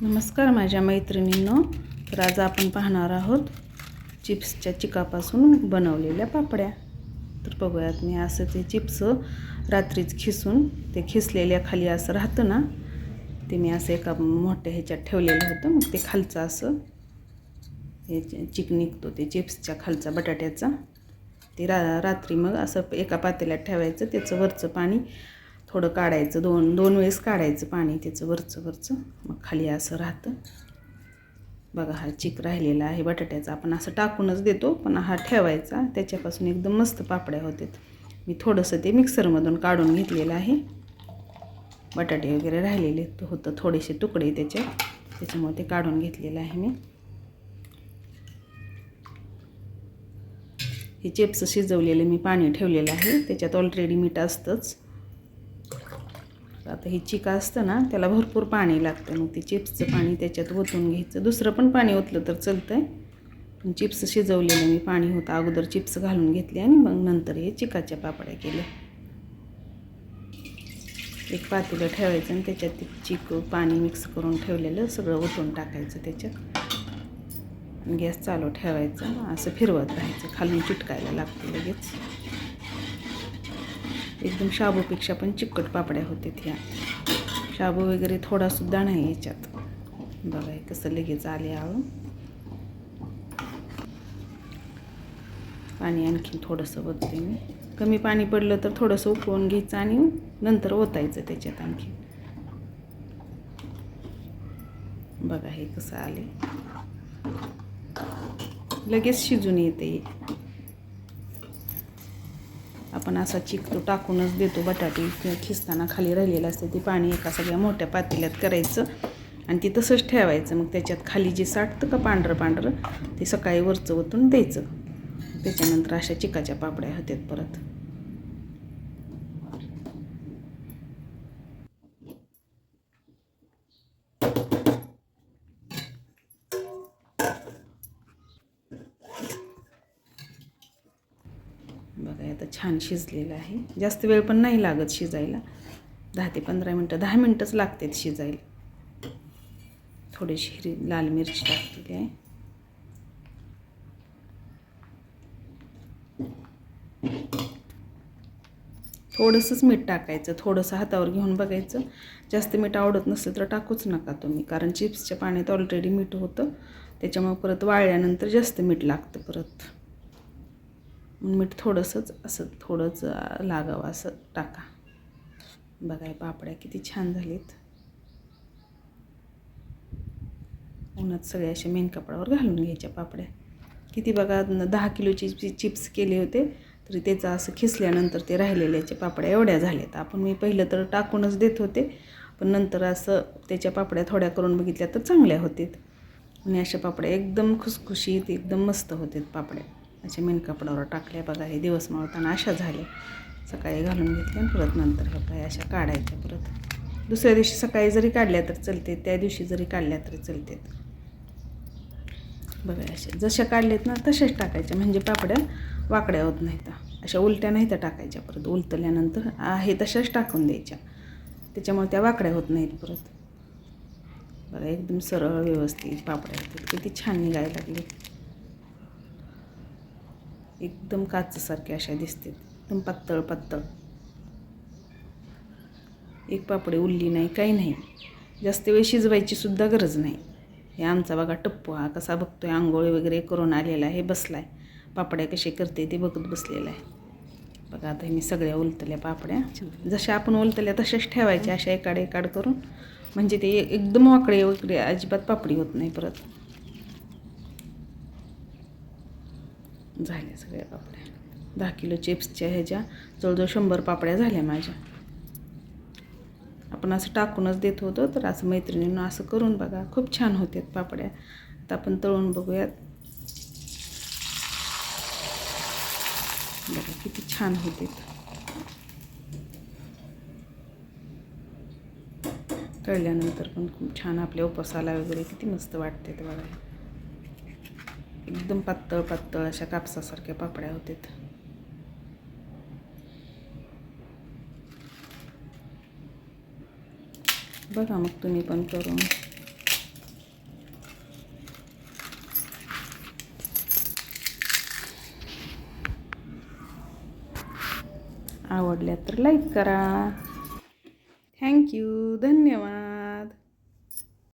नमस्कार माझ्या मैत्रिणींनो. तर आज आपण पाहणार आहोत चिप्सच्या चिकापासून बनवलेल्या पापड्या. तर बघूयात, मी असं ते चिप्स रात्रीच खिसून ते खिसलेल्या खाली असं राहतं ना, ते मी असं एका मोठ्या ह्याच्यात ठेवलेलं होतं. मग ते खालचं असं हे चिक निघतो ते चिप्सच्या खालचा बटाट्याचा. ते रात्री मग असं एका पातेल्यात ठेवायचं. त्याचं वरचं पाणी थोडं काढायचं, दोन वेळेस काढायचं पाणी त्याचं वरचं. मग खाली असं राहतं. बघा हा चिक राहिलेला आहे बटाट्याचा. आपण असं टाकूनच देतो, पण हा ठेवायचा, त्याच्यापासून एकदम मस्त पापड्या होतात. मी थोडंसं ते मिक्सरमधून काढून घेतलेलं आहे. बटाटे वगैरे राहिलेले होतं, थोडेसे तुकडे त्याच्यामुळे ते काढून घेतलेलं आहे मी. हे चिप्स शिजवलेले मी पाणी ठेवलेलं आहे, त्याच्यात ऑलरेडी मीठ असतंच. आता हे चिका असतं ना, त्याला भरपूर पाणी लागतं. मग ते चिप्सचं पाणी त्याच्यात ओतून घ्यायचं. दुसरं पण पाणी ओतलं तर चालतंय, पण चिप्स शिजवलेलं मी पाणी होतं, अगोदर चिप्स घालून घेतले आणि मग नंतर हे चिकाच्या पापड्या केल्या. एक पातेलं ठेवायचं आणि त्याच्यात ते चिक पाणी मिक्स करून ठेवलेलं सगळं ओतून टाकायचं त्याच्यात. गॅस चालू ठेवायचा, असं फिरवत राहायचं, खालून चिटकायला लागतं लगेच. एकदम शाबूपेक्षा पण चिकट पापड्या होते ह्या. शाबू वगैरे थोडासुद्धा नाही याच्यात. बघा हे कसं लगेच आले आळून. पाणी आणखीन थोडंसं ओतते मी. कमी पाणी पडलं तर थोडंसं उकळून घ्यायचं आणि नंतर ओतायचं त्याच्यात आणखी. बघा हे कसं आले, लगेच शिजून येते. आपण असा चिक तो टाकूनच देतो. बटाटे खिसताना खाली राहिलेलं असते ते पाणी एका सगळ्या मोठ्या पातेल्यात करायचं आणि ते तसंच ठेवायचं. मग त्याच्यात खाली जे साठतं का पांढरं ते सकाळी वरचं ओतून द्यायचं. त्याच्यानंतर अशा चिकाच्या पापड्या होतात परत. बघा आता छान शिजलेलं आहे. जास्त वेळ पण नाही लागत शिजायला, 10 ते 15 मिनटं, 10 मिनटंच लागतात शिजायला. थोडीशी लाल मिरची टाकलेली आहे. थोडंसंच मीठ टाकायचं, थोडंसं हातावर घेऊन बघायचं. जास्त मीठ आवडत नसेल तर टाकूच नका तुम्ही, कारण चिप्सच्या पाण्यात ऑलरेडी मीठ होतं, त्याच्यामुळे परत वाळल्यानंतर जास्त मीठ लागतं परत. मीठ थोडंसंच असं थोडंच लागावं असं टाका. बघा पापड्या किती छान झालीत. उन्हात सगळ्या अशा मेन कपड्यावर घालून घ्यायच्या पापड्या. किती बघा 10 किलोची चिप्स केले होते, तरी त्याचं असं खिसल्यानंतर ते राहिलेल्याच्या पापड्या एवढ्या झाल्यात. मी पहिलं तर टाकूनच देत होते, पण नंतर असं त्याच्या पापड्या थोड्या करून बघितल्या तर चांगल्या होतात. आणि अशा पापड्या एकदम खुसखुशीत एकदम मस्त होतात पापड्या. अशा मेन कपड्यावर टाकल्या. बघा हे दिवस मावळताना अशा झाल्या. सकाळी घालून घेतल्या आणि परत नंतर बघा अशा काढायच्या. परत दुसऱ्या दिवशी सकाळी जरी काढल्या तर चालते, त्या दिवशी जरी काढल्या तरी चालतात. बघा अशा जशा काढल्यात ना तशाच टाकायच्या, म्हणजे पापड्या वाकड्या होत नाहीत. अशा उलट्या नाही तर टाकायच्या. परत उलटल्यानंतर आहे तशाच टाकून द्यायच्या, त्याच्यामुळे त्या वाकड्या होत नाहीत परत. बघा एकदम सरळ व्यवस्थित पापड्या होतात. किती छान निघायला लागले, एकदम काचसारखे अशा दिसतात, एकदम पातळ. एक पापडी उरली नाही, काही नाही. जास्त वेळ शिजवायची सुद्धा गरज नाही. हे आमचा बघा टप्पू हा कसा बघतोय, आंघोळी वगैरे करून आलेला आहे, बसलाय. पापड्या कसे करते ते बघत बसलेला आहे. बघा आता मी सगळ्या उलतल्या पापड्या जशा आपण उलतल्या तशाच ठेवायच्या, अशा एकाड करून, म्हणजे ते एकदम वाकडे वगैरे अजिबात पापडी होत नाही परत. झाल्या सगळ्या पापड्या. 10 किलो चिप्सच्या ह्याच्या जवळजवळ 100 पापड्या झाल्या माझ्या. आपण असं टाकूनच देत होतो, तर असं मैत्रिणींना असं करून बघा, खूप छान होतात पापड्या. आता आपण तळून बघूयात. बघा किती छान होते. तळल्यानंतर पण खूप छान आपल्या उपवासाला वगैरे किती मस्त वाटते ते बघा. एकदम पातळ अशा कापसासारख्या पापड्या होतात. बघा मग तुम्ही पण करून. आवडल्या तर लाईक करा. थँक्यू, धन्यवाद.